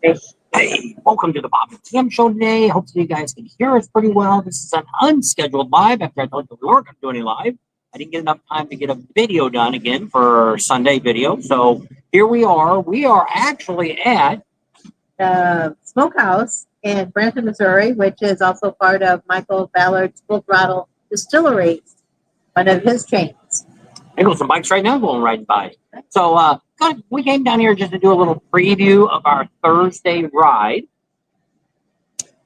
Hey, welcome to the Bob and Tim show today. Hopefully you guys can hear us pretty well. This is an unscheduled live after I told you we weren't going to do any live. I didn't get enough time to get a video done again for Sunday video. So here we are. We are actually at the Smokehouse in Brason, Missouri, which is also part of Michael Ballard's Full Throttle Distillery, one of his chains. I got some bikes right now going right by. So we came down here just to do a little preview of our Thursday ride,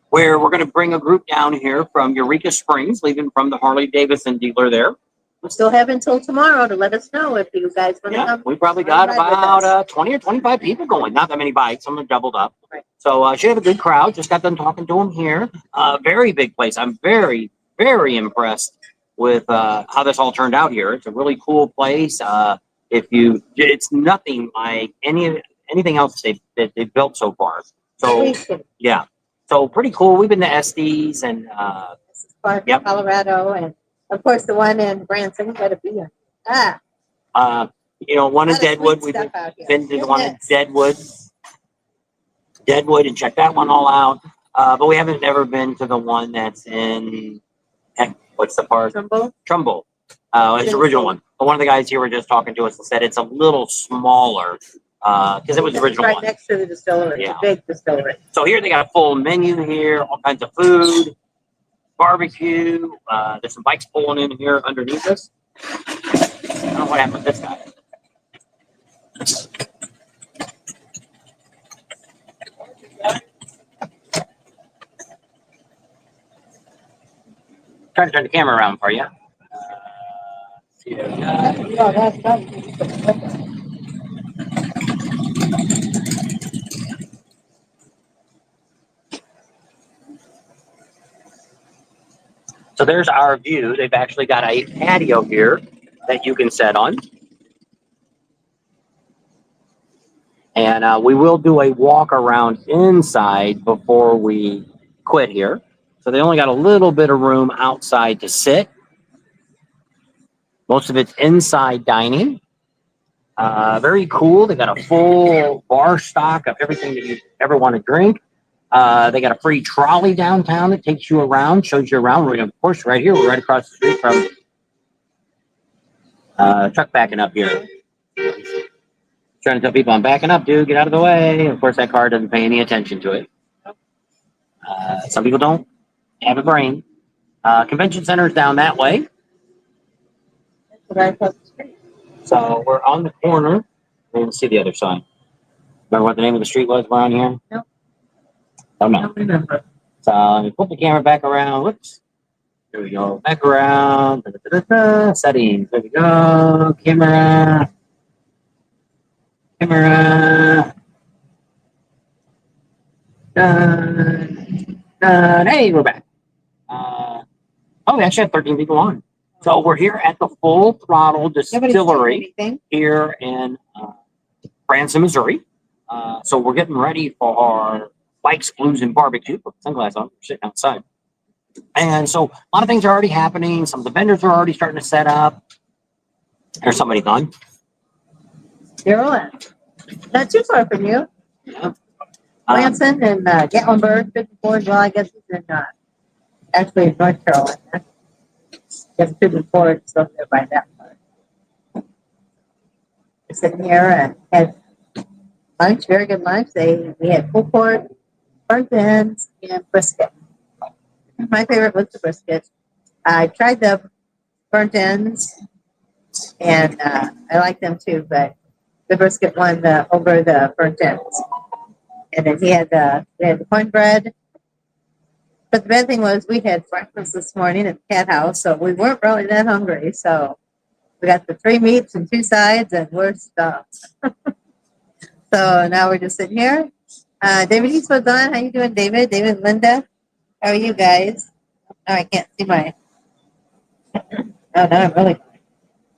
where we're going to bring a group down here from Eureka Springs, leaving from the Harley-Davidson dealer there. We still have until tomorrow to let us know if you guys want to come. We probably got about 20 or 25 people going. Not that many bikes. Some are doubled up. Right. So should have a good crowd. Just got done talking to them here. Very big place. I'm very, very impressed with how this all turned out here. It's a really cool place. It's nothing like anything else they've built so far. So yeah, so pretty cool. We've been to Estes and Colorado, and of course the one in Branson. Got to be here. One in Deadwood. We've been to the one in Deadwood, and checked that one all out. But we haven't ever been to the one that's in what's the park? Trumbull. It's the original one. But one of the guys here were just talking to us and said it's a little smaller because it was the original right one. Next to the distillery. Yeah. It's a big distillery. So here they got a full menu here, all kinds of food, barbecue. There's some bikes pulling in here underneath us. I don't know what happened with this guy. Trying to turn the camera around for you. So there's our view. They've actually got a patio here that you can set on. And we will do a walk around inside before we quit here. So they only got a little bit of room outside to sit. Most of it's inside dining. Very cool. They got a full bar stock of everything that you ever want to drink. They got a free trolley downtown that takes you around, shows you around. We're, of course, right here. We're right across the street from truck backing up here. Trying to tell people I'm backing up, dude. Get out of the way. Of course, that car doesn't pay any attention to it. Some people don't have a brain. Convention center is down that way. So we're on the corner. We can see the other side. Remember what the name of the street was around here? No. Oh, no. I don't remember. So let me put the camera back around. Whoops. There we go. Back around. Settings. There we go. Camera. Done. Hey, we're back. We actually have 13 people on. So we're here at the Full Throttle Distillery here in Branson, Missouri. So we're getting ready for our bikes, blues, and barbecue. Put the sunglasses on. We're sitting outside. And so a lot of things are already happening. Some of the vendors are already starting to set up. There's somebody gone. Carolyn. Not too far from you. Yeah. Branson and Gatlinburg, 54. Well, I guess it's in actually North Carolina. Just 54, it's still there by that part. We're sitting here and had lunch, very good lunch. We had pulled pork, burnt ends, and brisket. My favorite was the brisket. I tried the burnt ends, and I like them too, but the brisket won over the burnt ends. And then we had the cornbread. But the bad thing was we had breakfast this morning at the Cat House, so we weren't really that hungry. So we got the 3 meats and 2 sides, and we're stuffed. So now we're just sitting here. David Eastwood's on. How you doing, David? David and Linda? How are you guys? Oh, I can't see my... Oh, no, I'm really...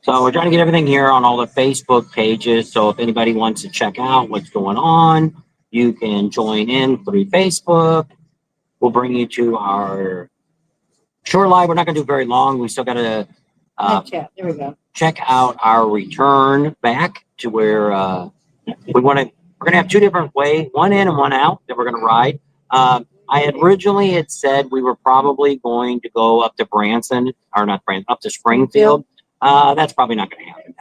So we're trying to get everything here on all the Facebook pages. So if anybody wants to check out what's going on, you can join in through Facebook. We'll bring you to our shore live. We're not going to do very long. We still got to there we go. check out our return back to where we want to We're going to have two different ways, one in and one out that we're going to ride. I had originally had said we were probably going to go up to Branson, or not Branson, up to Springfield. That's probably not going to happen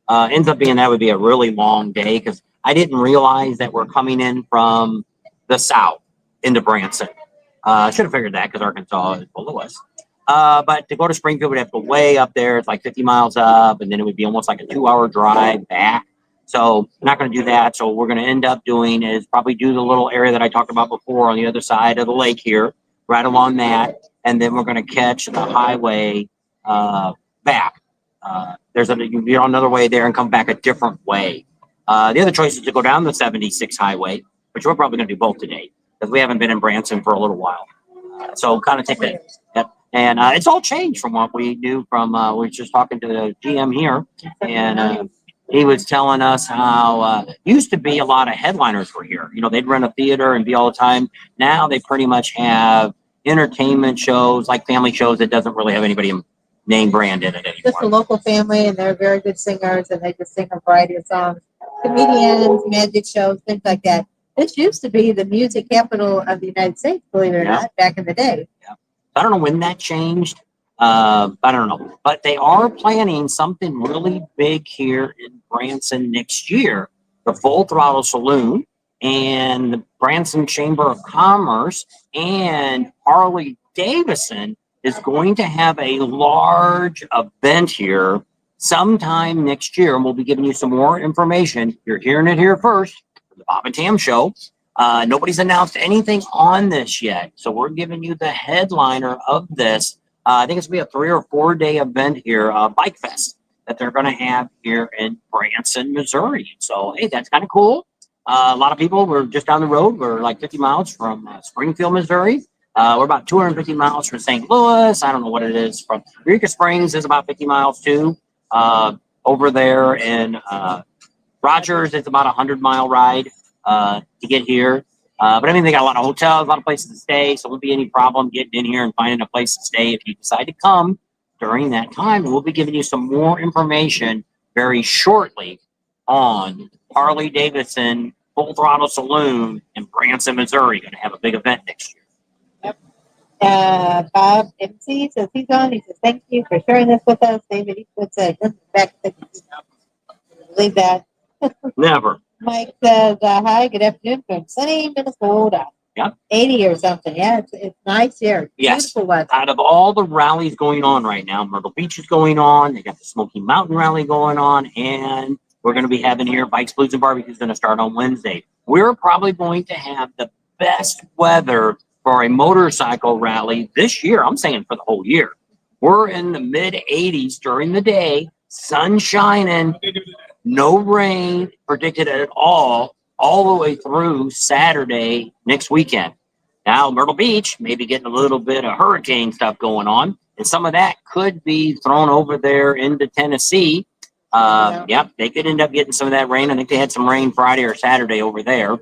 now. Ends up being that would be a really long day because I didn't realize that we're coming in from the south into Branson. I should have figured that because Arkansas is below us. But to go to Springfield, we'd have to go way up there. It's like 50 miles up, and then it would be almost like a 2-hour drive back. So I'm not going to do that. So what we're going to end up doing is probably do the little area that I talked about before on the other side of the lake here, right along that. And then we're going to catch the highway back. You can get on another way there and come back a different way. The other choice is to go down the 76 highway, which we're probably going to do both today because we haven't been in Branson for a little while. So kind of take that. Yep. And it's all changed from what we knew from, we were just talking to the GM here, and he was telling us how used to be a lot of headliners were here. You know, they'd run a theater and be all the time. Now they pretty much have entertainment shows, like family shows that doesn't really have anybody name brand in it anymore. Just a local family, and they're very good singers, and they just sing a variety of songs. Comedians, magic shows, things like that. This used to be the music capital of the United States, believe it or not, back in the day. Yeah. I don't know when that changed. I don't know. But they are planning something really big here in Branson next year. The Full Throttle Saloon and the Branson Chamber of Commerce and Harley Davidson is going to have a large event here sometime next year. And we'll be giving you some more information. You're hearing it here first. The Bob and Tam Show. Nobody's announced anything on this yet. So we're giving you the headliner of this. I think it's going to be a 3 or 4 day event here, Bike Fest, that they're going to have here in Branson, Missouri. So, hey, that's kind of cool. A lot of people, we're just down the road. We're like 50 miles from Springfield, Missouri. We're about 250 miles from St. Louis. I don't know what it is. From Eureka Springs is about 50 miles too. Over there in Rogers, it's about a 100-mile ride to get here. But I mean, they got a lot of hotels, a lot of places to stay, so it won't be any problem getting in here and finding a place to stay if you decide to come during that time. We'll be giving you some more information very shortly on Harley Davidson Full Throttle Saloon in Branson, Missouri. Going to have a big event next year. Yep. Bob MC says he's on. He says, thank you for sharing this with us. David Eastwood said, back. Believe that. Never. Mike says, hi, good afternoon from sunny Minnesota. Yep. 80 or something. Yeah, it's nice here. Yes. Beautiful weather. Out of all the rallies going on right now, Myrtle Beach is going on. They got the Smoky Mountain Rally going on. And we're going to be having here Bikes, Blues, and Barbecue is going to start on Wednesday. We're probably going to have the best weather for a motorcycle rally this year. I'm saying for the whole year. We're in the mid-80s during the day, sun shining. No rain predicted at all the way through Saturday next weekend. Now, Myrtle Beach may be getting a little bit of hurricane stuff going on, and some of that could be thrown over there into Tennessee. Yep, they could end up getting some of that rain. I think they had some rain Friday or Saturday over there.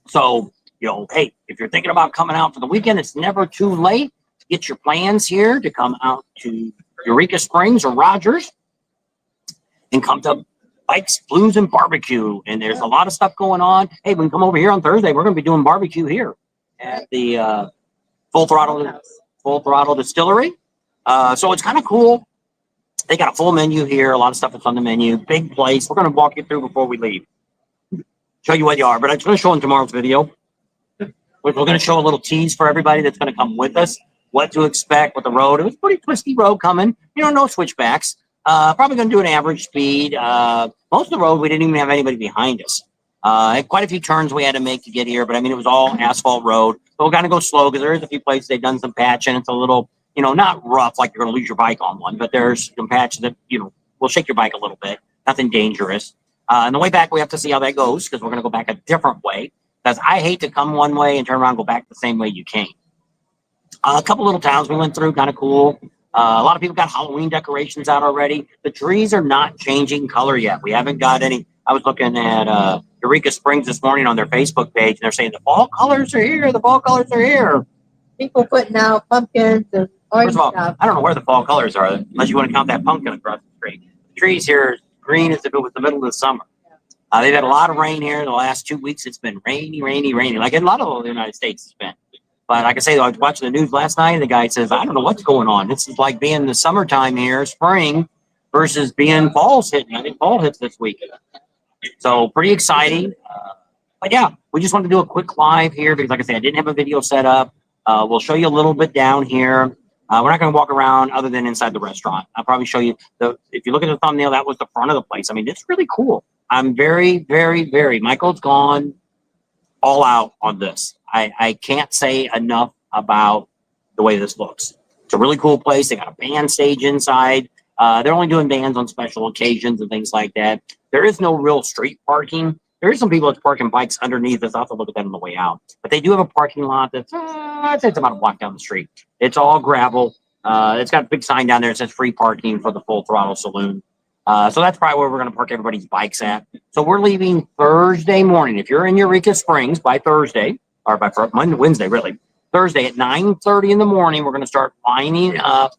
So, you know, hey, if you're thinking about coming out for the weekend, it's never too late to get your plans here to come out to Eureka Springs or Rogers and come to Bikes, Blues, and Barbecue. And there's a lot of stuff going on. Hey, we can come over here on Thursday. We're going to be doing barbecue here at the Full Throttle Distillery. So it's kind of cool. They got a full menu here. A lot of stuff that's on the menu. Big place. We're going to walk you through before we leave. Show you what you are. But I'm going to show in tomorrow's video. We're going to show a little tease for everybody that's going to come with us. What to expect with the road. It was a pretty twisty road coming. You know, no switchbacks. Probably going to do an average speed. Most of the road, we didn't even have anybody behind us. Quite a few turns we had to make to get here, but I mean, it was all asphalt road. So we're going to go slow because there is a few places they've done some patching. It's a little, you know, not rough like you're going to lose your bike on one, but there's some patches that, you know, will shake your bike a little bit. Nothing dangerous. On the way back, we have to see how that goes because we're going to go back a different way because I hate to come one way and turn around and go back the same way you came. A couple little towns we went through, kind of cool. A lot of people got Halloween decorations out already. The trees are not changing color yet. We haven't got any. I was looking at Eureka Springs this morning on their Facebook page, and they're saying the fall colors are here. The fall colors are here. People putting out pumpkins and orange First of all, stuff. I don't know where the fall colors are, unless you want to count that pumpkin across the street. The trees here is green as if it was the middle of the summer. They've had a lot of rain here the last 2 weeks. It's been rainy, like in a lot of the United States it's been. But like I say, I was watching the news last night, and the guy says, I don't know what's going on. This is like being the summertime here, spring, versus being fall's hitting. I think fall hits this week. So pretty exciting. But yeah, we just wanted to do a quick live here because, like I said, I didn't have a video set up. We'll show you a little bit down here. We're not going to walk around other than inside the restaurant. I'll probably show you if you look at the thumbnail, that was the front of the place. I mean, it's really cool. I'm very, Michael's gone all out on this. I can't say enough about the way this looks. It's a really cool place. They got a band stage inside. They're only doing bands on special occasions and things like that. There is no real street parking. There is some people that's parking bikes underneath us. I'll have to look at that on the way out. But they do have a parking lot that's I'd say it's about a block down the street. It's all gravel. It's got a big sign down there that says free parking for the Full Throttle Saloon. So that's probably where we're going to park everybody's bikes at. So we're leaving Thursday morning. If you're in Eureka Springs by Thursday, or by Wednesday, really, Thursday at 9:30 in the morning, we're going to start lining up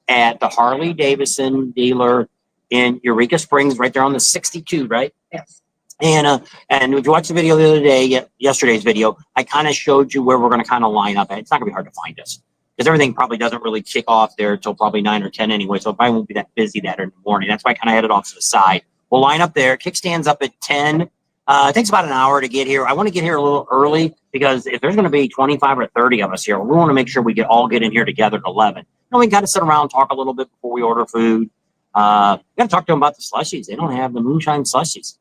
at the Harley Davidson dealer in Eureka Springs, right there on the 62, right? Yes. And if you watched the video the other day, yesterday's video, I kind of showed you where we're going to kind of line up at. It's not going to be hard to find us because everything probably doesn't really kick off there until probably 9 or 10 anyway. So it probably won't be that busy that in the morning. That's why I kind of had it off to the side. We'll line up there. Kickstand's up at 10. It takes about an hour to get here. I want to get here a little early because if there's going to be 25 or 30 of us here, we want to make sure we all get in here together at 11. We can kind of sit around, talk a little bit before we order food. Got to talk to them about the slushies. They don't have the moonshine slushies.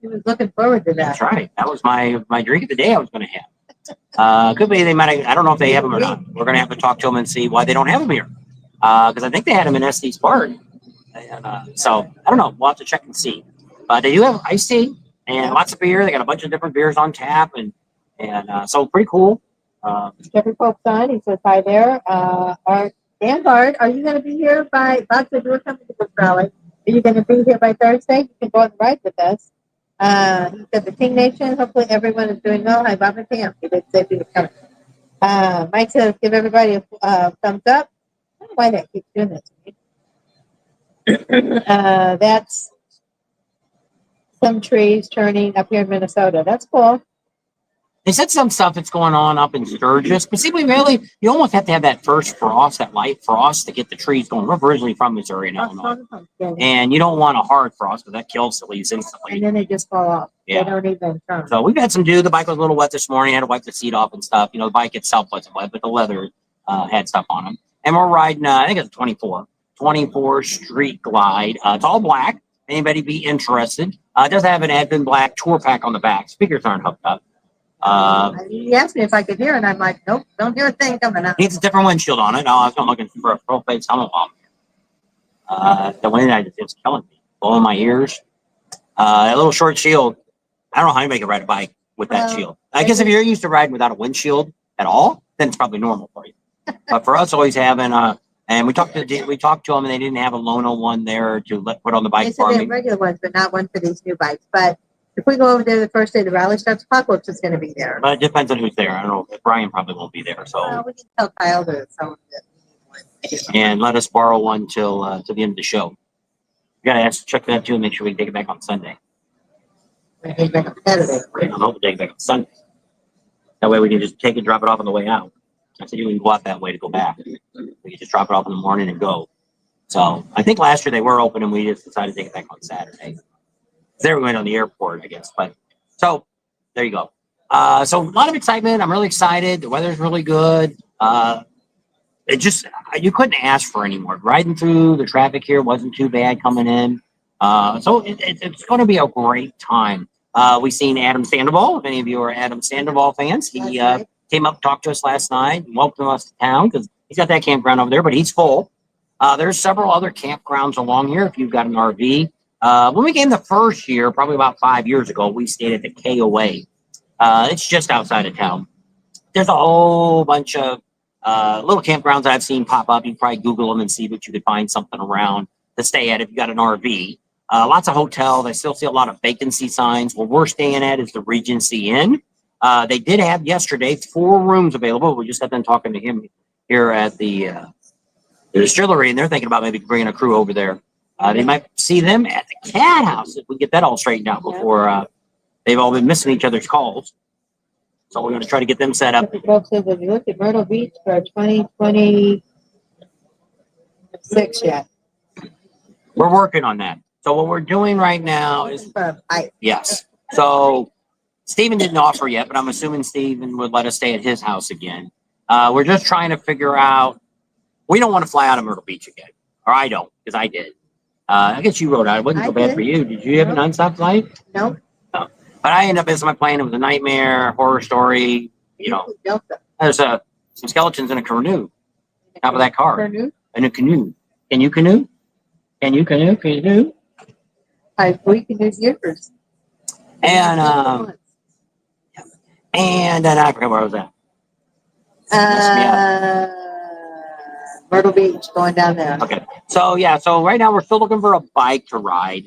He was looking forward to that. That's right. That was my drink of the day I was going to have. Could be they might. I don't know if they have them or not. We're going to have to talk to them and see why they don't have them here. Because I think they had them in SD Spark. And, so I don't know. We'll have to check and see. But they do have iced tea and lots of beer. They got a bunch of different beers on tap, and so pretty cool. Jeffrey Pope's on. He says hi there. Dan Bard, are you going to be here by? Bob said you were coming to this rally. Are you going to be here by Thursday? You can go and ride with us. He said the King Nation, hopefully everyone is doing well. Hi, Bob and Pam. He did say he was coming. Mike says give everybody a thumbs up. I don't know why that keeps doing this to me. That's some trees turning up here in Minnesota. That's cool. They said some stuff that's going on up in Sturgis, but see, you almost have to have that first frost, that light frost, to get the trees going. We're originally from Missouri and Illinois, and you don't want a hard frost because that kills the leaves instantly. And then they just fall off. Yeah. They don't even turn. So we've had some dew. The bike was a little wet this morning. I had to wipe the seat off and stuff. The bike itself wasn't wet, but the leather had stuff on them. And we're riding, I think it's a 24 Street Glide. It's all black. Anybody be interested? It does have an Advent Black tour pack on the back. Speakers aren't hooked up. He asked me if I could hear, and I'm like, nope, don't hear a thing coming up. Needs a different windshield on it. No, I was not looking for a full face helmet bomb. The wind is killing me, blowing my ears. That little short shield. I don't know how anybody can ride a bike with that shield. I guess if you're used to riding without a windshield at all, then it's probably normal for you. But for us, always having and we talked to them, and they didn't have a Lono one there to put on the bike. They said they have regular ones, but not one for these new bikes. But if we go over there the first day the rally starts, Apocalypse is going to be there. But it depends on who's there. I don't know. Brian probably won't be there. So we can tell Kyle to someone and let us borrow one till the end of the show. We got to check that too and make sure we can take it back on Sunday. Take it back on Saturday. I hope we'll take it back on Sunday. That way we can just take it, drop it off on the way out. I said you can go out that way to go back. We can just drop it off in the morning and go. So I think last year they were open and we just decided to take it back on Saturday. There we went on the airport, I guess. But so there you go. So a lot of excitement. I'm really excited. The weather's really good. It just you couldn't ask for any more. Riding through the traffic here wasn't too bad coming in. So it's going to be a great time. We seen Adam Sandoval. If any of you are Adam Sandoval fans, he came up, talked to us last night, and welcomed us to town because he's got that campground over there, but he's full. There's several other campgrounds along here if you've got an RV. When we came the first year, probably about 5 years ago, we stayed at the KOA. It's just outside of town. There's a whole bunch of little campgrounds that I've seen pop up. You can probably Google them and see if you could find something around to stay at if you got an RV. Lots of hotels. I still see a lot of vacancy signs. Where we're staying at is the Regency Inn. They did have yesterday 4 rooms available. We just got done talking to him here at the distillery, and they're thinking about maybe bringing a crew over there. They might see them at the Cat House if we get that all straightened out before they've all been missing each other's calls. So we're going to try to get them set up. Folks said, have you looked at Myrtle Beach for 2026 yet? We're working on that. So what we're doing right now is, For a bite. yes. So Stephen didn't offer yet, but I'm assuming Stephen would let us stay at his house again. We're just trying to figure out, we don't want to fly out of Myrtle Beach again. Or I don't, because I did. I guess you rode out. It wasn't so bad for you. Did you have a nonstop flight? No. No. But I ended up missing my plane. It was a nightmare, horror story. You know, there's some skeletons in a canoe. Top of that car. In a canoe. Can you canoe? Can you canoe? Can you canoe? We can do yours. And then I forgot where I was at. Myrtle Beach, going down there. Okay. So yeah, so right now we're still looking for a bike to ride.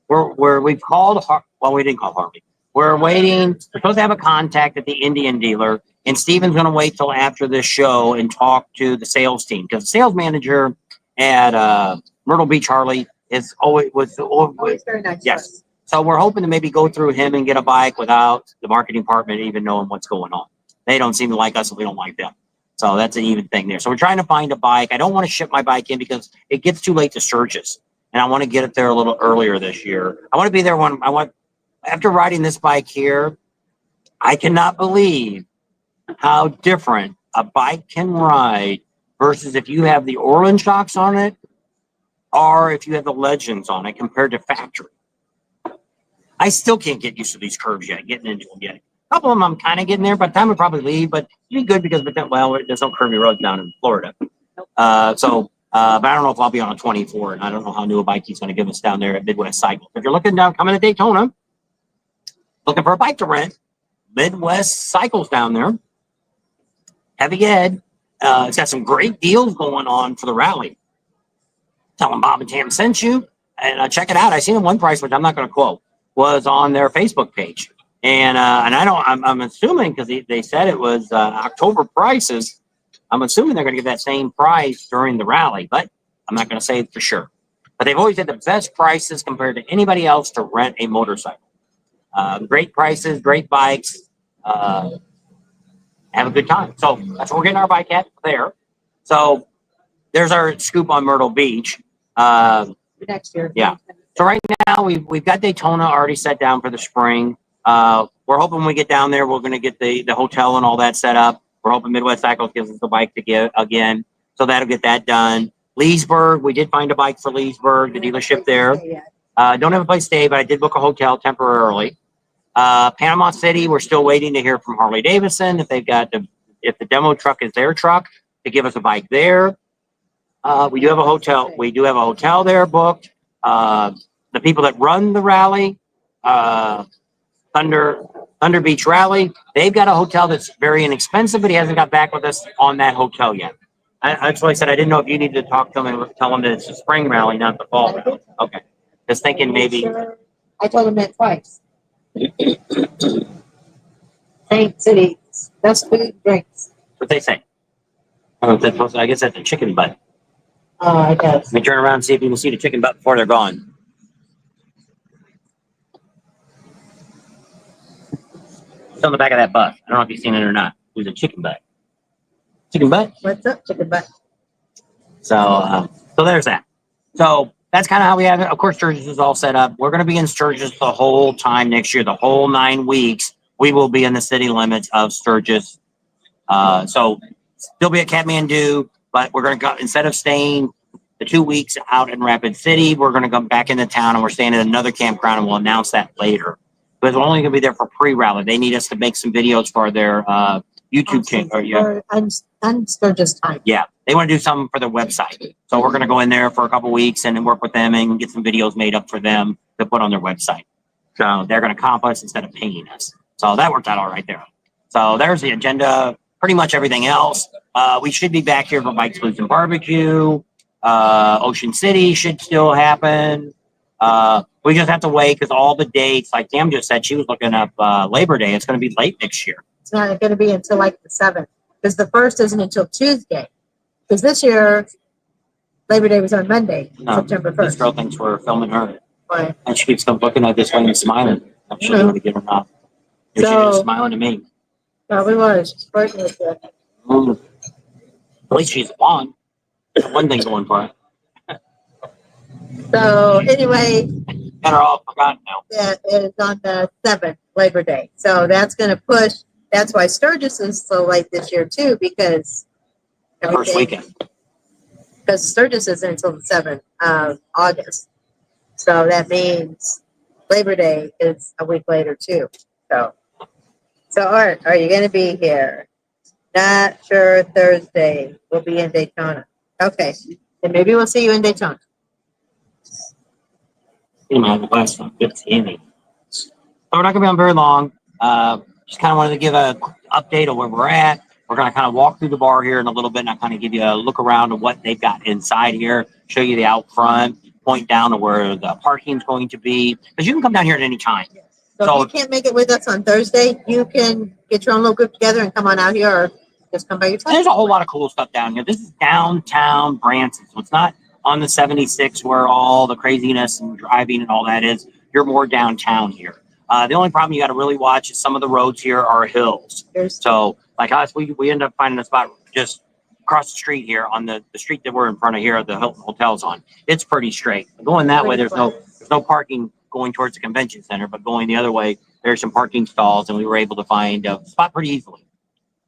We've called, well, we didn't call Harley. We're waiting. We're supposed to have a contact at the Indian dealer, and Steven's going to wait till after this show and talk to the sales team, because the sales manager at Myrtle Beach Harley is always very nice. Yes. So we're hoping to maybe go through him and get a bike without the marketing department even knowing what's going on. They don't seem to like us if we don't like them. So that's an even thing there. So we're trying to find a bike. I don't want to ship my bike in because it gets too late to Sturgis. And I want to get it there a little earlier this year. I want to be there after riding this bike here, I cannot believe how different a bike can ride versus if you have the Orland shocks on it or if you have the Legends on it compared to factory. I still can't get used to these curves yet, getting into them yet. A couple of them I'm kind of getting there. By the time we probably leave, but it'd be good because, there's no curvy roads down in Florida. But I don't know if I'll be on a 24, and I don't know how new a bike he's going to give us down there at Midwest Cycles. If you're looking down, coming to Daytona, looking for a bike to rent, Midwest Cycles down there. Heavy Ed. It's got some great deals going on for the rally. Tell them Bob and Tam sent you, and check it out. I seen one price, which I'm not going to quote, was on their Facebook page. And I'm assuming, because they said it was October prices, I'm assuming they're going to get that same price during the rally, but I'm not going to say it for sure. But they've always had the best prices compared to anybody else to rent a motorcycle. Great prices, great bikes, have a good time. So that's where we're getting our bike at there. So there's our scoop on Myrtle Beach. Next year. Yeah. So right now we've got Daytona already set down for the spring. We're hoping when we get down there, we're going to get the hotel and all that set up. We're hoping Midwest Cycles gives us a bike to get again. So that'll get that done. Leesburg, we did find a bike for Leesburg, the dealership there. Don't have a place to stay, but I did book a hotel temporarily. Panama City, we're still waiting to hear from Harley Davidson if they've got if the demo truck is their truck to give us a bike there. We do have a hotel. We do have a hotel there booked. The people that run the rally, Thunder Beach Rally, they've got a hotel that's very inexpensive, but he hasn't got back with us on that hotel yet. That's why I said I didn't know if you needed to talk to him and tell him that it's a spring rally, not the fall rally. Okay. Just thinking maybe. I told him that twice. Saint City, best food, drinks. What they say. I guess that's a chicken butt. Oh, I guess. Let me turn around and see if you can see the chicken butt before they're gone. It's on the back of that bus. I don't know if you've seen it or not. It was a chicken butt. Chicken butt? What's up, chicken butt? So there's that. So that's kind of how we have it. Of course, Sturgis is all set up. We're going to be in Sturgis the whole time next year. The whole 9 weeks, we will be in the city limits of Sturgis. So still be at Kathmandu, but we're going to go, instead of staying the 2 weeks out in Rapid City, we're going to go back into town and we're staying at another campground, and we'll announce that later. But we're only going to be there for pre-rally. They need us to make some videos for their YouTube channel. On Sturgis time. Yeah, they want to do something for their website. So we're going to go in there for a couple weeks and then work with them and get some videos made up for them to put on their website. So they're going to comp us instead of paying us. So that worked out all right there. So there's the agenda. Pretty much everything else. We should be back here for Bikes, Blues, and Barbecue. Ocean City should still happen. We just have to wait because all the dates, like Tam just said, she was looking up Labor Day. It's going to be late next year. It's not going to be until like the 7th, because the 1st isn't until Tuesday. Because this year, Labor Day was on Monday, September 1st. This girl thinks we're filming her. Why? And she keeps looking at this way and smiling. I'm sure doing it again or not. She's just smiling at me. Probably was. She's flirting with you. At least she's blonde. That's one thing going for her. So anyway, got her all forgotten now. That is on the 7th, Labor Day. So that's going to push. That's why Sturgis is so late this year too, because First weekend. Because Sturgis is until the 7th of August. So that means Labor Day is a week later too. So Art, are you going to be here? Not sure. Thursday we'll be in Daytona. Okay, then maybe we'll see you in Daytona. The last one, 15. So we're not going to be on very long. Just kind of wanted to give a update of where we're at. We're going to kind of walk through the bar here in a little bit and I'll kind of give you a look around of what they've got inside here, show you the out front, point down to where the parking is going to be, because you can come down here at any time. So if you can't make it with us on Thursday, you can get your own little group together and come on out here, or just come by yourself. There's a whole lot of cool stuff down here. This is downtown Branson, so it's not on the 76 where all the craziness and driving and all that is. You're more downtown here. The only problem you got to really watch is some of the roads here are hills. So like us, we end up finding a spot just across the street here on the street that we're in front of here, the Hilton Hotel's on. It's pretty straight. Going that way, there's no parking going towards the convention center, but going the other way, there's some parking stalls, and we were able to find a spot pretty easily.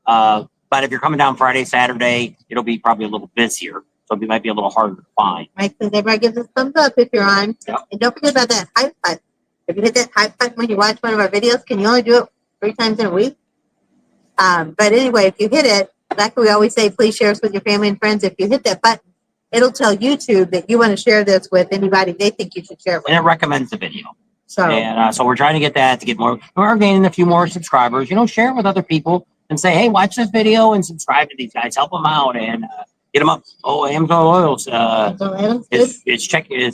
But if you're coming down Friday, Saturday, it'll be probably a little busier. So it might be a little harder to find. Right, because everybody gives us a thumbs up if you're on. Yep. And don't forget about that high five. If you hit that high five when you watch one of our videos, can you only do it 3 times in a week? But anyway, if you hit it, like we always say, please share us with your family and friends. If you hit that button, it'll tell YouTube that you want to share this with anybody they think you should share it with. And it recommends the video. So we're trying to get that to get more. We're gaining a few more subscribers. Share it with other people and say, hey, watch this video and subscribe to these guys. Help them out and get them up. Oh, Amazon Oils is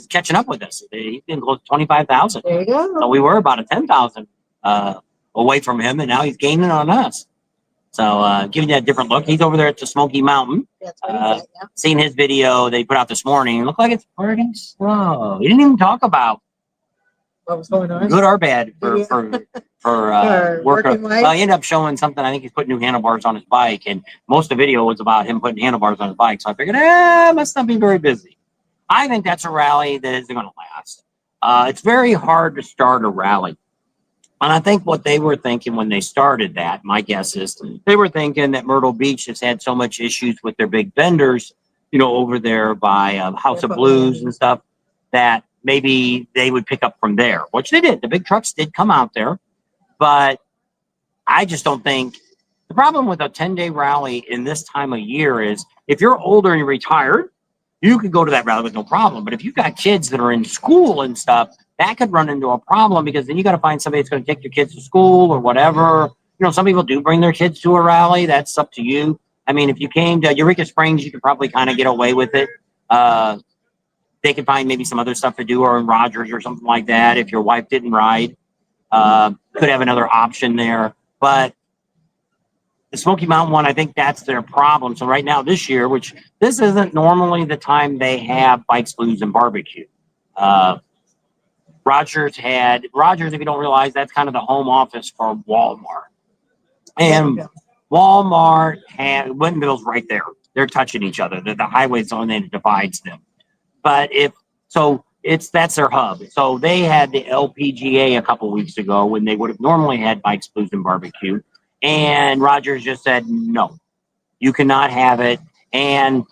catching up with us. He's been close to 25,000. There you go. So we were about a 10,000 away from him, and now he's gaining on us. So giving you a different look. He's over there at the Smoky Mountain. That's what he said, yeah. Seen his video they put out this morning. It looked like it's pretty slow. He didn't even talk about what was going on, good or bad for working. Well, he ended up showing something. I think he's put new handlebars on his bike, and most of the video was about him putting handlebars on his bike. So I figured, must not be very busy. I think that's a rally that isn't going to last. It's very hard to start a rally. And I think what they were thinking when they started that, my guess is, they were thinking that Myrtle Beach has had so much issues with their big vendors, over there by House of Blues and stuff, that maybe they would pick up from there, which they did. The big trucks did come out there, but I just don't think the problem with a 10-day rally in this time of year is if you're older and you're retired, you could go to that rally with no problem. But if you've got kids that are in school and stuff, that could run into a problem because then you got to find somebody that's going to take your kids to school or whatever. Some people do bring their kids to a rally. That's up to you. I mean, if you came to Eureka Springs, you could probably kind of get away with it. They could find maybe some other stuff to do or in Rogers or something like that. If your wife didn't ride, could have another option there. But the Smoky Mountain one, I think that's their problem. So right now this year, which this isn't normally the time they have Bikes, Blues, and Barbecue. Rogers, if you don't realize, that's kind of the home office for Walmart. And Walmart and Winville's right there. They're touching each other. The highway's the only thing that divides them. But that's their hub. So they had the LPGA a couple weeks ago when they would have normally had Bikes, Blues, and Barbecue. And Rogers just said, no, you cannot have it. And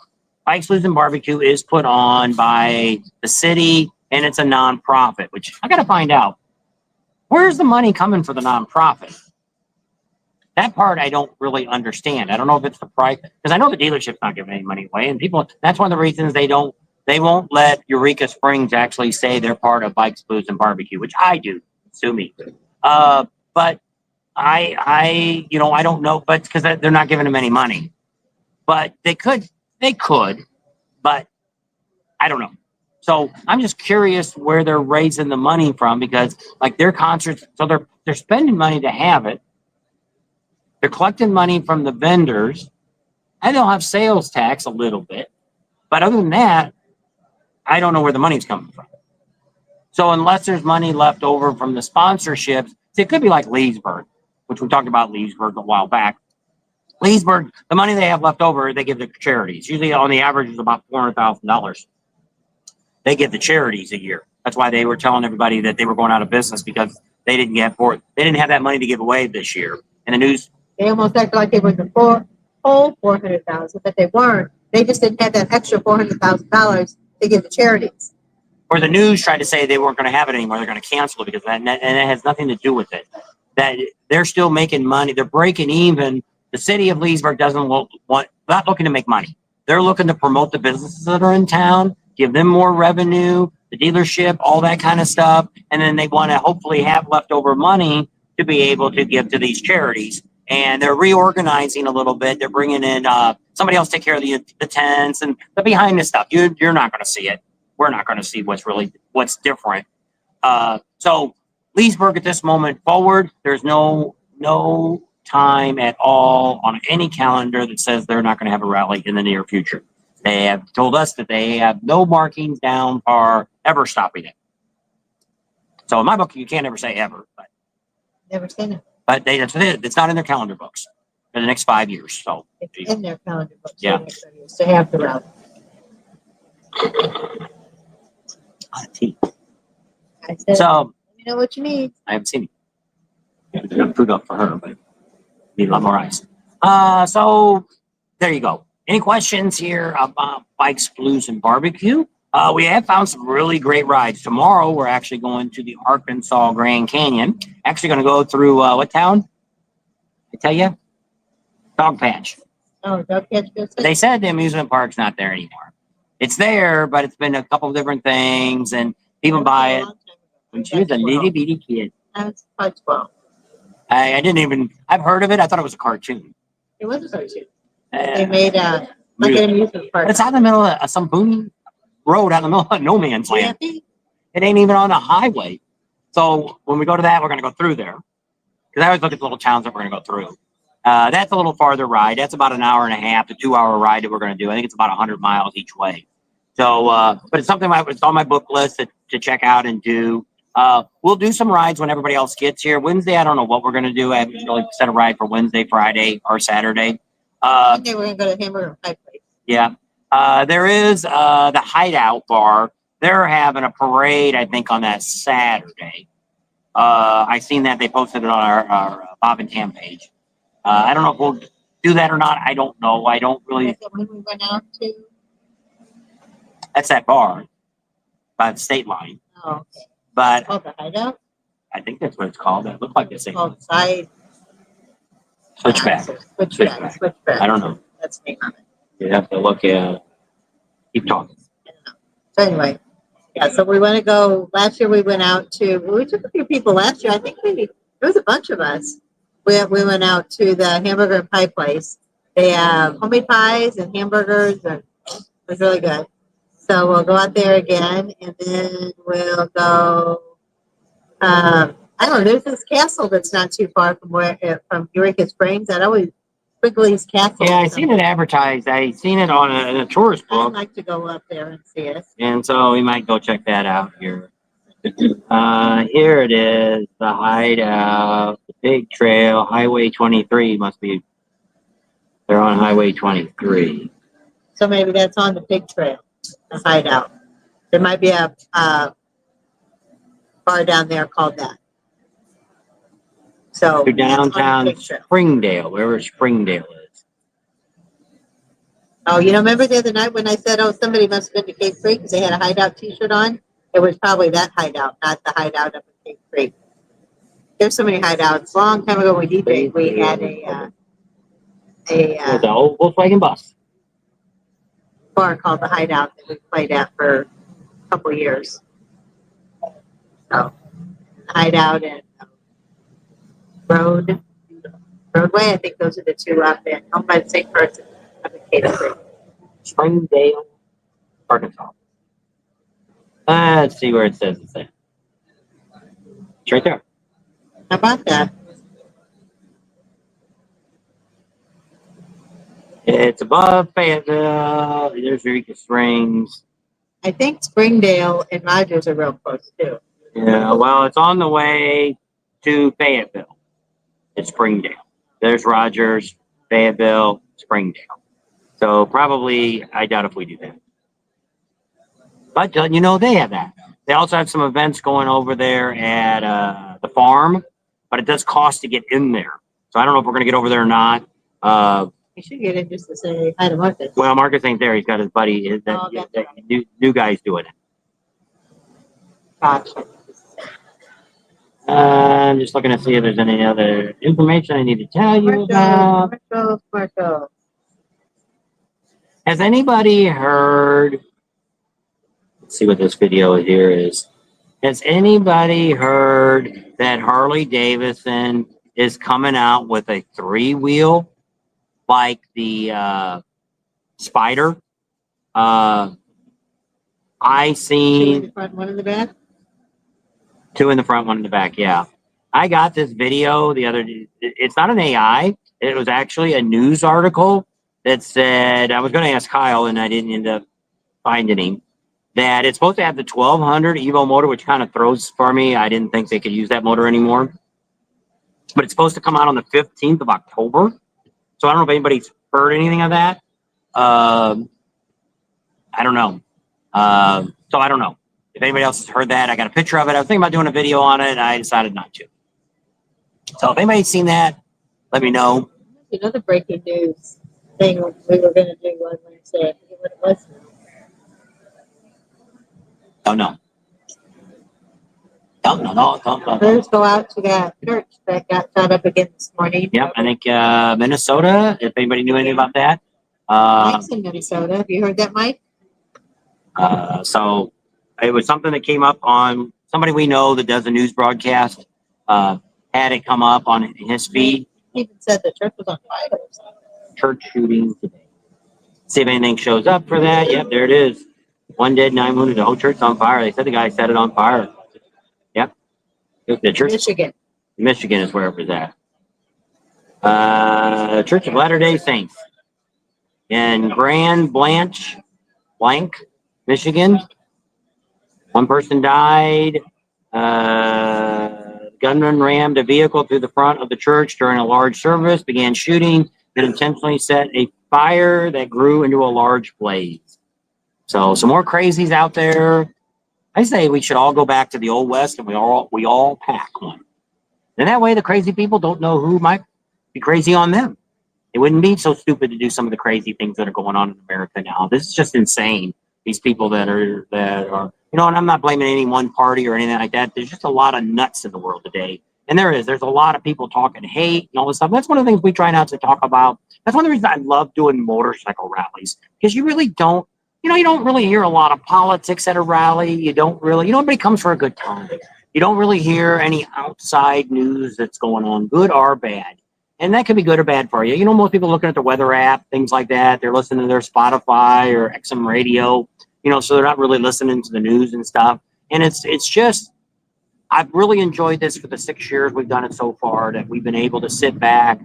Bikes, Blues, and Barbecue is put on by the city, and it's a nonprofit, which I got to find out. Where's the money coming for the nonprofit? That part I don't really understand. I don't know if it's the price, because I know the dealership's not giving any money away, and that's one of the reasons they won't let Eureka Springs actually say they're part of Bikes, Blues, and Barbecue, which I do. Sue me. But I don't know, but because they're not giving them any money. But they could, but I don't know. So I'm just curious where they're raising the money from, because like their concerts, so they're spending money to have it. They're collecting money from the vendors, and they'll have sales tax a little bit. But other than that, I don't know where the money's coming from. So unless there's money left over from the sponsorships, it could be like Leesburg, which we talked about Leesburg a while back. Leesburg, the money they have left over, they give to charities. Usually on the average is about $400,000. They give to charities a year. That's why they were telling everybody that they were going out of business because they didn't have that money to give away this year. And the news, They almost acted like they were the whole 400,000, but they weren't. They just didn't have that extra $400,000 to give to charities. or the news tried to say they weren't going to have it anymore. They're going to cancel it because and it has nothing to do with it. That they're still making money. They're breaking even. The city of Leesburg doesn't not looking to make money. They're looking to promote the businesses that are in town, give them more revenue, the dealership, all that kind of stuff. And then they want to hopefully have leftover money to be able to give to these charities. And they're reorganizing a little bit. They're bringing in somebody else take care of the tents and the behind the stuff. You're not going to see it. We're not going to see what's different. So Leesburg at this moment forward, there's no time at all on any calendar that says they're not going to have a rally in the near future. They have told us that they have no markings down for ever stopping it. So in my book, you can't ever say ever. But Never seen it. But it's not in their calendar books for the next 5 years. So it's in their calendar books. Yeah. For the next 5 years to have the rally. I said, So let me know what you need. I haven't seen it. I got food up for her, but need a lot more ice. So there you go. Any questions here about bikes, blues, and barbecue? We have found some really great rides. Tomorrow, we're actually going to the Arkansas Grand Canyon. Actually going to go through what town? I tell you? Dog Patch. Oh, Dog Patch. They said the amusement park's not there anymore. It's there, but it's been a couple of different things, and people buy it. When she was a little bitty kid. I was probably 12. I didn't even, I've heard of it. I thought it was a cartoon. It was a cartoon. They made like an amusement park. But it's out in the middle of some booming road out in the middle of no man's land. Yeah. It ain't even on a highway. So when we go to that, we're going to go through there. Because I always look at the little towns that we're going to go through. That's a little farther ride. That's about an hour and a half to 2 hour ride that we're going to do. I think it's about 100 miles each way. So, but it's something it's on my book list to check out and do. We'll do some rides when everybody else gets here. Wednesday, I don't know what we're going to do. I haven't really set a ride for Wednesday, Friday, or Saturday. Monday, we're going to go to Hamburger Pie Place. Yeah. There is the Hideout Bar. They're having a parade, I think, on that Saturday. I seen that they posted it on our Bob and Tam page. I don't know if we'll do that or not. I don't know. I don't really. Is that when we went out to? That's that bar by the state line. Oh, okay. But it's called the Hideout? I think that's what it's called. It looked like the same. Called Side. Switchback. Switchback. I don't know. That's the name of it. You have to look at. Keep talking. I don't know. So anyway, yeah. So we want to go. Last year we went out to. We took a few people last year. I think maybe there was a bunch of us. We went out to the Hamburger and Pie Place. They have homemade pies and hamburgers, and it was really good. So we'll go out there again, and then we'll go. I don't know. There's this castle that's not too far from Eureka Springs. That always Quigley's Castle. Yeah, I seen it advertised. I seen it on a tourist book. I'd like to go up there and see it. And so we might go check that out here. Here it is, the Hideout, the Big Trail, Highway 23 must be. They're on Highway 23. So maybe that's on the Big Trail, the Hideout. There might be a bar down there called that. So To downtown Springdale, wherever Springdale is. Oh, remember the other night when I said, oh, somebody must have been to Cave Creek because they had a Hideout T-shirt on? It was probably that Hideout, not the Hideout up in Cave Creek. There's so many hideouts. A long time ago, we had the old Volkswagen bus. Bar called the Hideout that we played at for a couple of years. So, Hideout and Roadway, I think those are the two up there. Owned by the same person up in Cave Creek. Springdale, Arkansas. Let's see where it says it's there. It's right there. How about that? It's above Fayetteville. There's Eureka Springs. I think Springdale and Rogers are real close too. Yeah, well, it's on the way to Fayetteville. It's Springdale. There's Rogers, Fayetteville, Springdale. So probably, I doubt if we do that. But, you know, they have that. They also have some events going over there at the farm, but it does cost to get in there. So I don't know if we're going to get over there or not. You should get in just to say hi to Marcus. Well, Marcus ain't there. He's got his buddy. That new guy's doing it. Gotcha. I'm just looking to see if there's any other information I need to tell you about. Commercials. Has anybody heard? Let's see what this video here is. Has anybody heard that Harley Davidson is coming out with a 3-wheel like the Spider? I 2 seen in the front, 1 in the back. 2 in the front, 1 in the back. Yeah, I got this video the other day. It's not an AI. It was actually a news article that said, I was going to ask Kyle and I didn't end up finding him, that it's supposed to have the 1200 Evo motor, which kind of throws for me. I didn't think they could use that motor anymore. But it's supposed to come out on the 15th of October. So I don't know if anybody's heard anything of that. I don't know. So I don't know. If anybody else has heard that, I got a picture of it. I was thinking about doing a video on it, and I decided not to. So if anybody's seen that, let me know. Another breaking news thing we were going to do on Wednesday. I forget what it was now. Oh, no. No. Let's go out to that church that got shot up again this morning. Yep, I think Minnesota, if anybody knew anything about that. Mike's in Minnesota. Have you heard that, Mike? So it was something that came up on somebody we know that does a news broadcast, had it come up on his feed. He even said the church was on fire or something. Church shooting today. See if anything shows up for that. Yep, there it is. 1 dead, 9 wounded. The whole church's on fire. They said the guy set it on fire. Yep. The church. Michigan is where it was at. Church of Latter-day Saints in Grand Blanche, Michigan. 1 person died. Gunman rammed a vehicle through the front of the church during a large service, began shooting, and intentionally set a fire that grew into a large blaze. So some more crazies out there. I say we should all go back to the Old West and we all pack one. And that way the crazy people don't know who might be crazy on them. It wouldn't be so stupid to do some of the crazy things that are going on in America now. This is just insane. These people that are, you know, and I'm not blaming any one party or anything like that. There's just a lot of nuts in the world today. And there's a lot of people talking hate and all this stuff. That's one of the things we try not to talk about. That's one of the reasons I love doing motorcycle rallies, because you really don't, you know, you don't really hear a lot of politics at a rally. You don't really, you know, everybody comes for a good time. You don't really hear any outside news that's going on, good or bad. And that could be good or bad for you. You know, most people are looking at the weather app, things like that. They're listening to their Spotify or XM radio, you know, so they're not really listening to the news and stuff. And it's just, I've really enjoyed this for the 6 years we've done it so far, that we've been able to sit back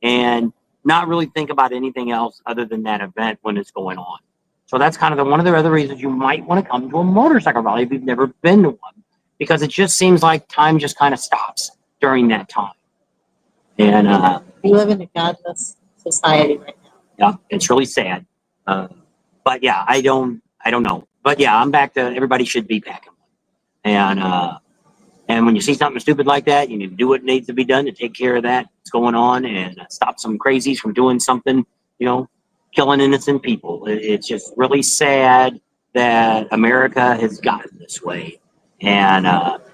and not really think about anything else other than that event when it's going on. So that's kind of one of the other reasons you might want to come to a motorcycle rally if you've never been to one, because it just seems like time just kind of stops during that time. And we live in a godless society right now. Yeah, it's really sad. But yeah, I don't know. But yeah, I'm back to everybody should be packing one. And when you see something stupid like that, you need to do what needs to be done to take care of that that's going on and stop some crazies from doing something, you know, killing innocent people. It's just really sad that America has gotten this way. And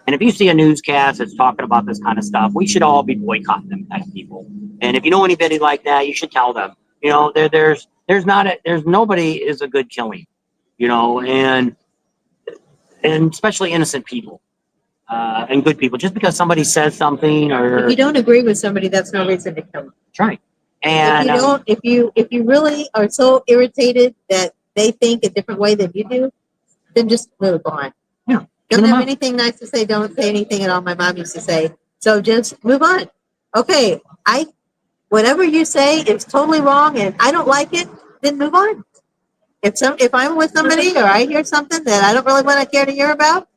if you see a newscast that's talking about this kind of stuff, we should all be boycotting them kind of people. And if you know anybody like that, you should tell them. You know, there's nobody is a good killing. You know, and especially innocent people and good people. Just because somebody says something, or if you don't agree with somebody, that's no reason to kill them. That's right. And if you really are so irritated that they think a different way than you do, then just move on. Yeah. Don't have anything nice to say. Don't say anything at all. My mom used to say, so just move on. Okay, whatever you say is totally wrong and I don't like it, then move on. if I'm with somebody or I hear something that I don't really want to care to hear about,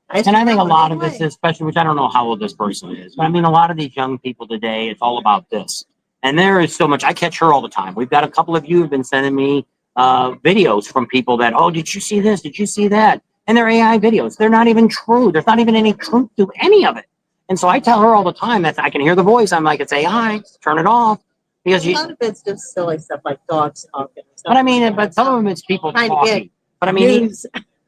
I think a lot of this, especially, which I don't know how old this person is, but I mean, a lot of these young people today, it's all about this. And there is so much. I catch her all the time. We've got a couple of you have been sending me videos from people that, oh, did you see this? Did you see that? And they're AI videos. They're not even true. There's not even any truth to any of it. And so I tell her all the time that I can hear the voice. I'm like, it's AI. Turn it off. Because a lot of it's just silly stuff like dogs talking. But I mean, but some of them it's people talking. But I mean,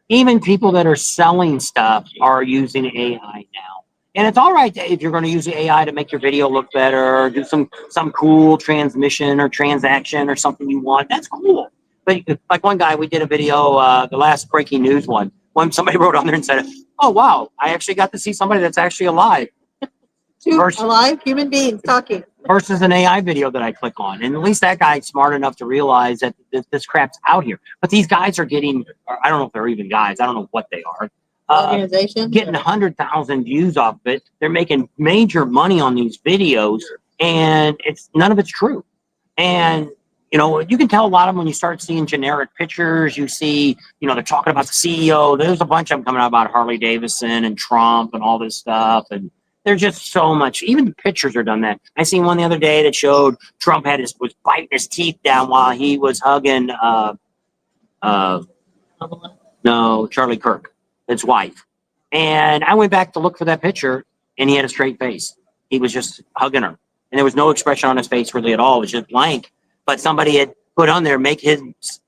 even people that are selling stuff are using AI now. And it's all right if you're going to use the AI to make your video look better, or do some cool transmission or transaction or something you want. That's cool. But like one guy, we did a video, the last breaking news one. When somebody wrote on there and said, "Oh wow, I actually got to see somebody that's actually alive." Alive human beings talking. Versus an AI video that I click on. And at least that guy's smart enough to realize that this crap's out here. But these guys are getting, I don't know if they're even guys, I don't know what they are. Organization? Getting 100,000 views off of it. They're making major money on these videos, and none of it's true. And, you know, you can tell a lot of them when you start seeing generic pictures. You see, you know, they're talking about the CEO. There's a bunch of them coming out about Harley Davidson and Trump and all this stuff. And there's just so much. Even the pictures are done that. I seen one the other day that showed Trump was biting his teeth down while he was hugging Charlie Kirk, his wife. And I went back to look for that picture, and he had a straight face. He was just hugging her, and there was no expression on his face really at all. It was just blank. But somebody had put on there, make his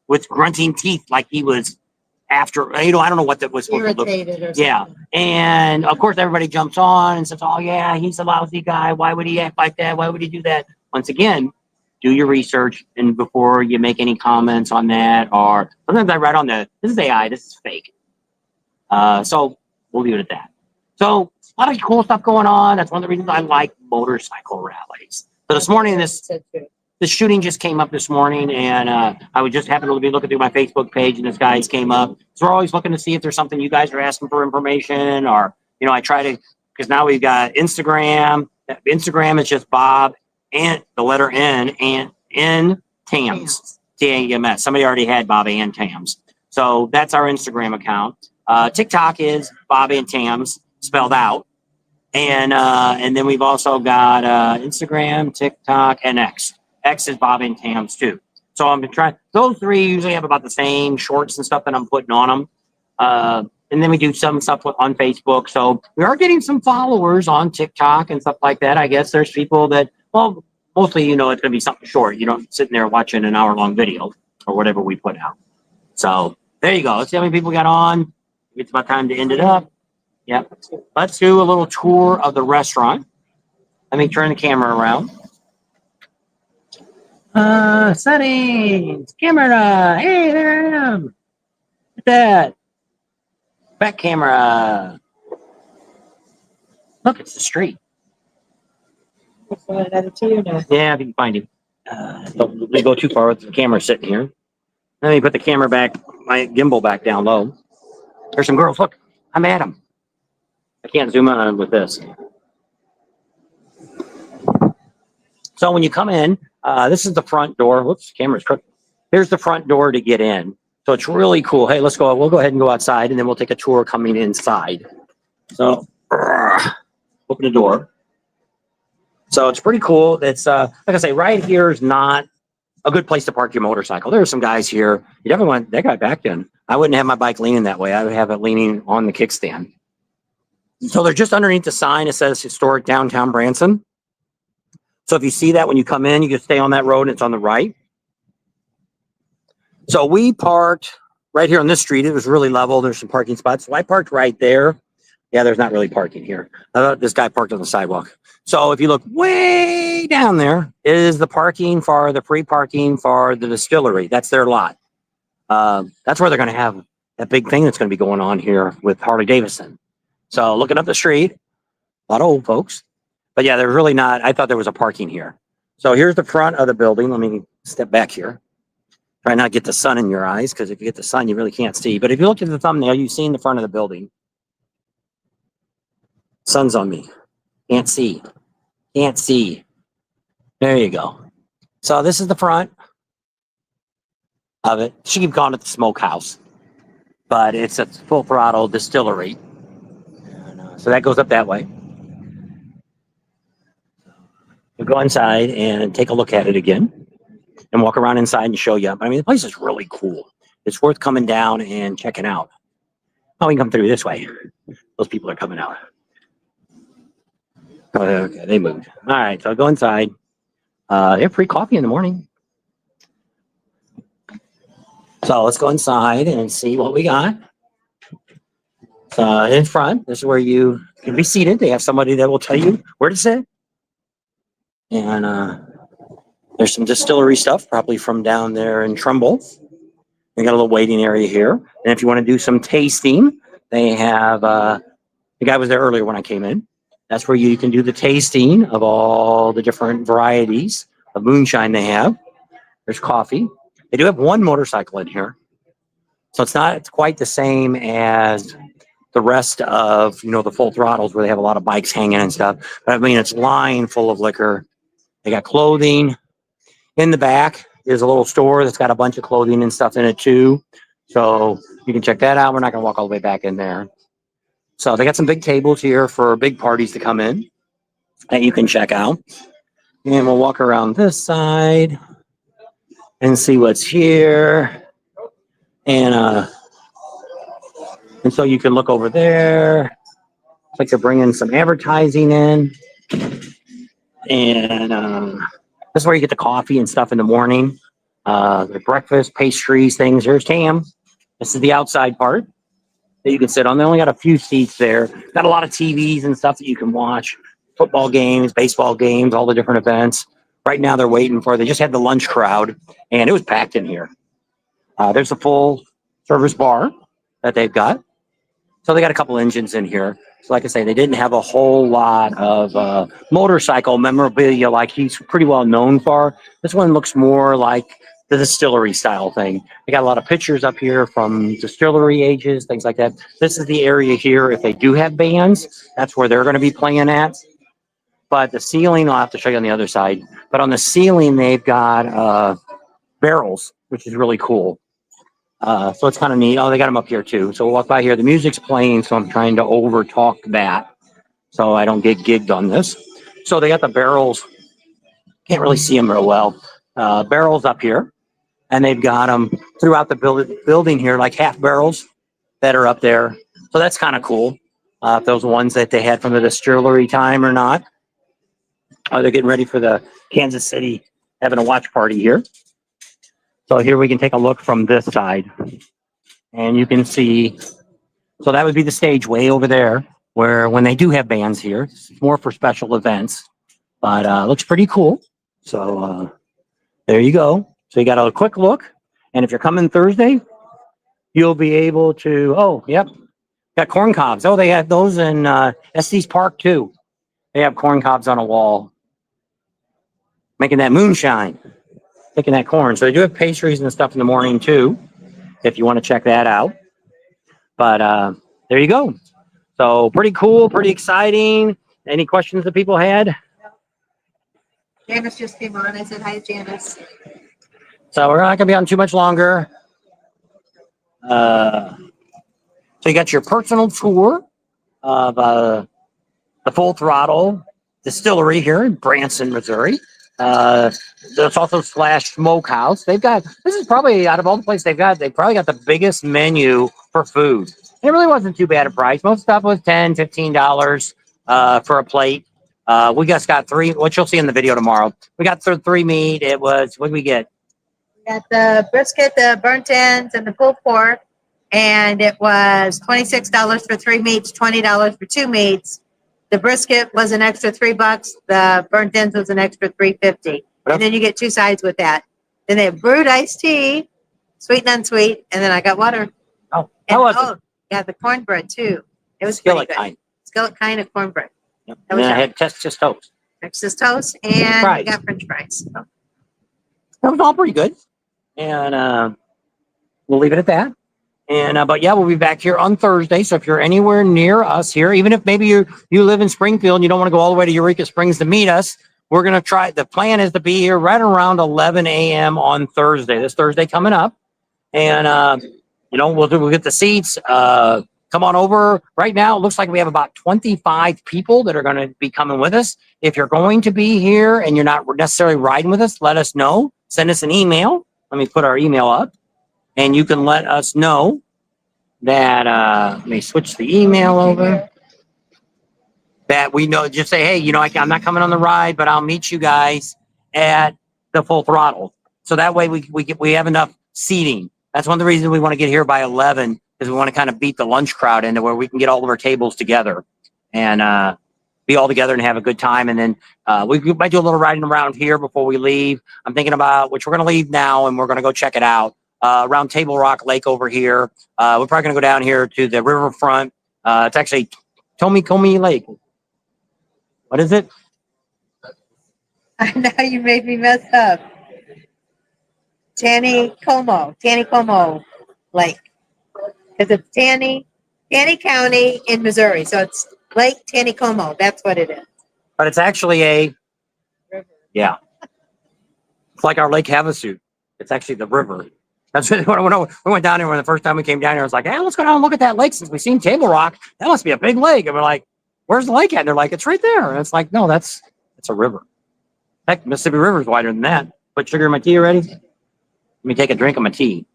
with grunting teeth, like he was after, you know, I don't know what that was supposed to look. Irritated or something. Yeah. And of course, everybody jumps on and says, oh, yeah, he's a lousy guy. Why would he act like that? Why would he do that? Once again, do your research, and before you make any comments on that, or sometimes I write on this is AI, this is fake. So we'll leave it at that. So a lot of cool stuff going on. That's one of the reasons I like motorcycle rallies. So this morning, the shooting just came up this morning, and I would just happen to be looking through my Facebook page, and this guy's came up. So we're always looking to see if there's something you guys are asking for information, or, you know, I try to, because now we've got Instagram. Instagram is just Bob and the letter N and N Tams, T-A-M-S. Somebody already had Bob and Tams. So that's our Instagram account. TikTok is Bob and Tams spelled out. And then we've also got Instagram, TikTok, and X. X is Bob and Tams too. So I'm trying. Those three usually have about the same shorts and stuff that I'm putting on them. And then we do some stuff on Facebook. So we are getting some followers on TikTok and stuff like that. I guess there's people that, well, mostly, you know, it's going to be something short. You don't sitting there watching an hour-long video or whatever we put out. So there you go. Let's see how many people got on. It's about time to end it up. Yep. Let's do a little tour of the restaurant. Let me turn the camera around. Settings, camera. Hey, there I am. Look at that. Back camera. Look, it's the street. Yeah, if you can find him. Don't let me go too far with the camera sitting here. Let me put the camera back, my gimbal back down low. There's some girls. Look, I'm at them. I can't zoom in on with this. So when you come in, this is the front door. Whoops, camera's crooked. Here's the front door to get in. So it's really cool. Hey, let's go. We'll go ahead and go outside, and then we'll take a tour coming inside. So open the door. So it's pretty cool. It's like I say, right here is not a good place to park your motorcycle. There are some guys here. You definitely want that guy back then. I wouldn't have my bike leaning that way. I would have it leaning on the kickstand. So they're just underneath the sign. It says Historic Downtown Branson. So if you see that when you come in, you just stay on that road and it's on the right. So we parked right here on this street. It was really level. There's some parking spots. So I parked right there. Yeah, there's not really parking here. This guy parked on the sidewalk. So if you look way down there, is the parking for the free parking for the distillery. That's their lot. That's where they're going to have that big thing that's going to be going on here with Harley Davidson. So looking up the street, a lot of old folks. But yeah, there's really not. I thought there was a parking here. So here's the front of the building. Let me step back here. Try not to get the sun in your eyes, because if you get the sun, you really can't see. But if you look at the thumbnail, you've seen the front of the building. Sun's on me. Can't see. Can't see. There you go. So this is the front. of it. She keep calling it the smokehouse, but it's a Full Throttle Distillery. So that goes up that way. We'll go inside and take a look at it again and walk around inside and show you. I mean, the place is really cool. It's worth coming down and checking out. Oh, we can come through this way. Those people are coming out. Oh, okay, they moved. All right, so I'll go inside. They have free coffee in the morning. So let's go inside and see what we got. In front, this is where you can be seated. They have somebody that will tell you where to sit. And there's some distillery stuff, probably from down there in Trumbull. They got a little waiting area here. And if you want to do some tasting, they have, the guy was there earlier when I came in. That's where you can do the tasting of all the different varieties of moonshine they have. There's coffee. They do have one motorcycle in here. So it's not quite the same as the rest of, the Full Throttles where they have a lot of bikes hanging and stuff. But I mean, it's lined full of liquor. They got clothing. In the back is a little store that's got a bunch of clothing and stuff in it too. So you can check that out. We're not going to walk all the way back in there. So they got some big tables here for big parties to come in that you can check out. And we'll walk around this side and see what's here. And so you can look over there. It's like they're bringing some advertising in. And this is where you get the coffee and stuff in the morning. The breakfast, pastries, things. Here's Tam. This is the outside part that you can sit on. They only got a few seats there. Got a lot of TVs and stuff that you can watch. Football games, baseball games, all the different events. Right now they're waiting they just had the lunch crowd, and it was packed in here. There's a full service bar that they've got. So they got a couple engines in here. So like I say, they didn't have a whole lot of motorcycle memorabilia like he's pretty well known for. This one looks more like the distillery style thing. They got a lot of pictures up here from distillery ages, things like that. This is the area here. If they do have bands, that's where they're going to be playing at. But the ceiling, I'll have to show you on the other side. But on the ceiling, they've got barrels, which is really cool. So it's kind of neat. Oh, they got them up here too. So we'll walk by here. The music's playing, so I'm trying to over talk that so I don't get gigged on this. So they got the barrels. Can't really see them real well. Barrels up here. And they've got them throughout the building here, like half barrels that are up there. So that's kind of cool. If those ones that they had from the distillery time or not. They're getting ready for the Kansas City, having a watch party here. So here we can take a look from this side. And you can see, so that would be the stage way over there, where when they do have bands here, it's more for special events. But looks pretty cool. So there you go. So you got a quick look. And if you're coming Thursday, you'll be able to, oh, yep, got corn cobs. Oh, they have those in Estes Park too. They have corn cobs on a wall. Making that moonshine. Taking that corn. So they do have pastries and stuff in the morning too, if you want to check that out. But there you go. So pretty cool, pretty exciting. Any questions that people had? Janice just came on. I said hi, Janice. So we're not going to be on too much longer. So you got your personal tour of the Full Throttle Distillery here in Branson, Missouri. There's also slash smokehouse. They've got, this is probably out of all the places they've probably got the biggest menu for food. It really wasn't too bad a price. Most stuff was $10, $15 for a plate. We just got three, what you'll see in the video tomorrow. We got three meat. It was, what did we get? We got the brisket, the burnt ends, and the pulled pork. And it was $26 for 3 meats, $20 for 2 meats. The brisket was an extra $3. The burnt ends was an extra $3.50. And then you get 2 sides with that. Then they have brewed iced tea, sweet and unsweet, and then I got water. Oh, and, how was it? Yeah, the cornbread too. It was Skillet pretty good. kind. Skillet kind of cornbread. Yep. And then I had Texas toast. Texas toast, and Fries. we got French fries. That was all pretty good. And we'll leave it at that. And but yeah, we'll be back here on Thursday. So if you're anywhere near us here, even if maybe you live in Springfield and you don't want to go all the way to Eureka Springs to meet us, we're going to try. The plan is to be here right around 11 a.m. on Thursday. This Thursday coming up. and we'll get the seats. Come on over. Right now, it looks like we have about 25 people that are going to be coming with us. If you're going to be here and you're not necessarily riding with us, let us know. Send us an email. Let me put our email up, and you can let us know that. Let me switch the email over. That we know. Just say, hey, I'm not coming on the ride, but I'll meet you guys at the Full Throttle. So that way we have enough seating. That's one of the reasons we want to get here by 11. Because we want to kind of beat the lunch crowd into where we can get all of our tables together and be all together and have a good time. And then we might do a little riding around here before we leave. I'm thinking about which we're going to leave now and we're going to go check it out around Table Rock Lake over here. We're probably going to go down here to the riverfront. It's actually Tomikomi Lake. What is it? I know you made me mess up. Taneycomo Lake. Because it's Taney County in Missouri. So it's Lake Taneycomo. That's what it is. But it's actually a river. Yeah. It's like our Lake Havasu. It's actually the river. That's when we went down here when the first time we came down here. I was like, hey, let's go down and look at that lake since we've seen Table Rock. That must be a big lake. And we're like, where's the lake at? And they're like, it's right there. And it's like, no, it's a river. Heck, Mississippi River is wider than that. Put sugar in my tea already? Let me take a drink of my tea.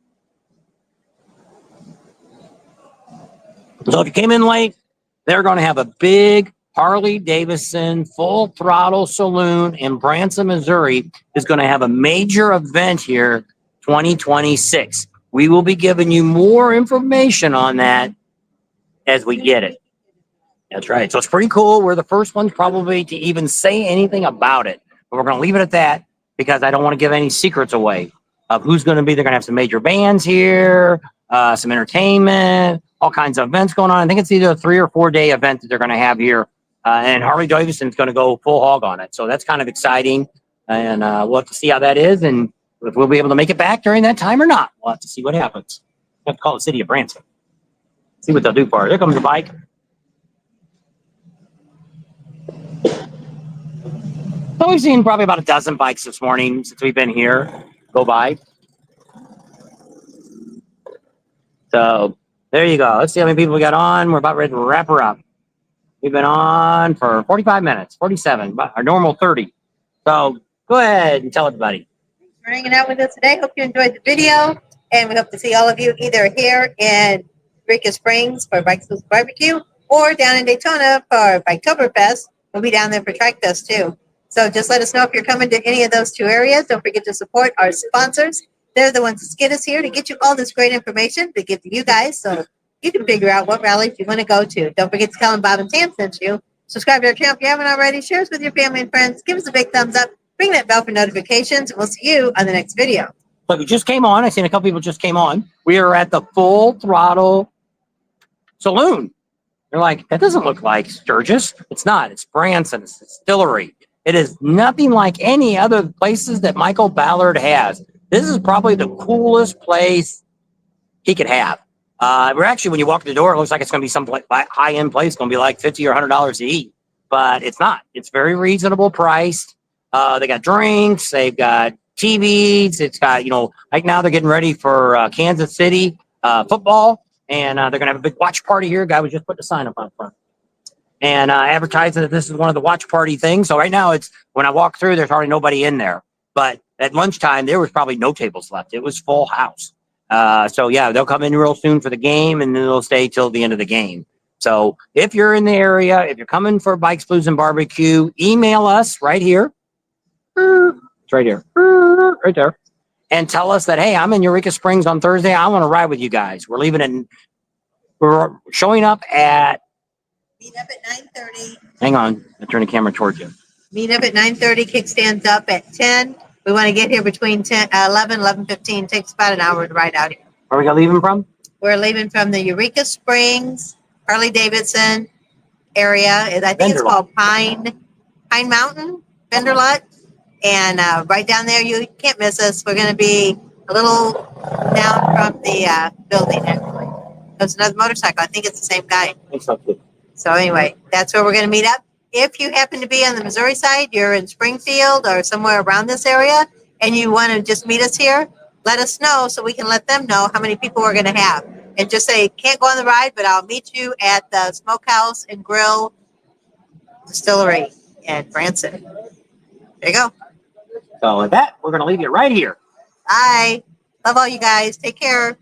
So if you came in late, they're going to have a big Harley Davidson Full Throttle Saloon in Branson, Missouri is going to have a major event here 2026. We will be giving you more information on that as we get it. That's right. So it's pretty cool. We're the first ones probably to even say anything about it. But we're going to leave it at that because I don't want to give any secrets away of who's going to be. They're going to have some major bands here, some entertainment, all kinds of events going on. I think it's either a 3 or 4 day event that they're going to have here. And Harley Davidson's going to go full hog on it. So that's kind of exciting. And we'll have to see how that is. And if we'll be able to make it back during that time or not. We'll have to see what happens. We have to call the city of Branson. See what they'll do for it. There comes the bike. So we've seen probably about a dozen bikes this morning since we've been here go by. So there you go. Let's see how many people we got on. We're about ready to wrap her up. We've been on for 45 minutes, 47, but our normal 30. So go ahead and tell everybody. Thanks for hanging out with us today. Hope you enjoyed the video. And we hope to see all of you either here in Eureka Springs for Bike Exclusive BBQ or down in Daytona for Biketoberfest. We'll be down there for Track Fest too. So just let us know if you're coming to any of those two areas. Don't forget to support our sponsors. They're the ones that get us here to get you all this great information to give to you guys so you can figure out what rallies you want to go to. Don't forget to tell them Bob and Tam sent you. Subscribe to our channel if you haven't already. Share us with your family and friends. Give us a big thumbs up. Ring that bell for notifications. And we'll see you on the next video. Look, we just came on. I seen a couple people just came on. We are at the Full Throttle Saloon. You're like, that doesn't look like Sturgis. It's not. It's Brason Distillery. It is nothing like any other places that Michael Ballard has. This is probably the coolest place he could have. We're actually, when you walk in the door, it looks like it's going to be some high-end place. It's going to be like $50 or $100 to eat, but it's not. It's very reasonable priced. They got drinks. They've got TVs. It's got, right now they're getting ready for Kansas City football, and they're going to have a big watch party here. A guy was just putting a sign up on front and advertising that this is one of the watch party things. So right now, it's when I walk through, there's hardly nobody in there. But at lunchtime, there was probably no tables left. It was full house. So yeah, they'll come in real soon for the game, and then they'll stay till the end of the game. So if you're in the area, if you're coming for Bikes, Blues, and Barbecue, email us right here. It's right here, right there, and tell us that, hey, I'm in Eureka Springs on Thursday. I want to ride with you guys. We're showing up at. Meet up at 9:30. Hang on, I turn the camera towards you. Meet up at 9:30. Kickstands up at 10. We want to get here between 11:15. Takes about an hour to ride out here. Where are we gonna leave them from? We're leaving from the Eureka Springs, Harley Davidson area. I think it's called Pine Mountain Vendor Lot. And right down there, you can't miss us. We're going to be a little down from the building, actually. There's another motorcycle. I think it's the same guy. I think so too. So anyway, that's where we're going to meet up. If you happen to be on the Missouri side, you're in Springfield or somewhere around this area, and you want to just meet us here, let us know so we can let them know how many people we're going to have. And just say, can't go on the ride, but I'll meet you at the Smokehouse and Grill Distillery in Branson. There you go. So with that, we're going to leave you right here. Bye. Love all you guys. Take care.